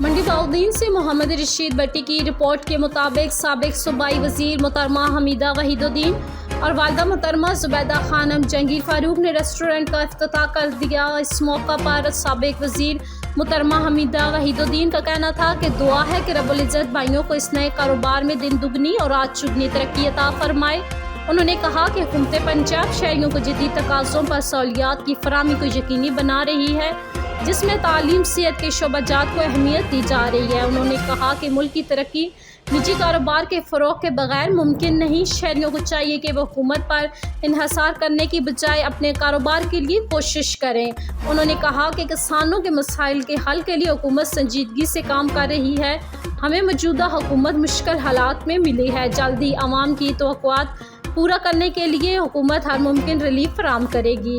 منڈی باؤدین سے محمد رشید بٹی کی رپورٹ کے مطابق سابق صوبائی وزیر محترمہ حمیدہ وحید الدین اور والدہ محترمہ زبیدہ خانم جہانگیر فاروق نے ریسٹورنٹ کا افتتاح کر دیا۔ اس موقع پر سابق وزیر محترمہ حمیدہ وحید الدین کا کہنا تھا کہ دعا ہے کہ رب العزت بھائیوں کو اس نئے کاروبار میں دن دگنی اور رات چگنی ترقی عطا فرمائے۔ انہوں نے کہا کہ حکومت پنجاب شہریوں کو جدید تقاضوں پر سہولیات کی فراہمی کو یقینی بنا رہی ہے، جس میں تعلیم صحت کے شعبہ جات کو اہمیت دی جا رہی ہے۔ انہوں نے کہا کہ ملک کی ترقی نجی کاروبار کے فروغ کے بغیر ممکن نہیں۔ شہریوں کو چاہیے کہ وہ حکومت پر انحصار کرنے کی بجائے اپنے کاروبار کے لیے کوشش کریں۔ انہوں نے کہا کہ کسانوں کے مسائل کے حل کے لیے حکومت سنجیدگی سے کام کر رہی ہے۔ ہمیں موجودہ حکومت مشکل حالات میں ملی ہے، جلد ہی عوام کی توقعات پورا کرنے کے لیے حکومت ہر ممکن ریلیف فراہم کرے گی۔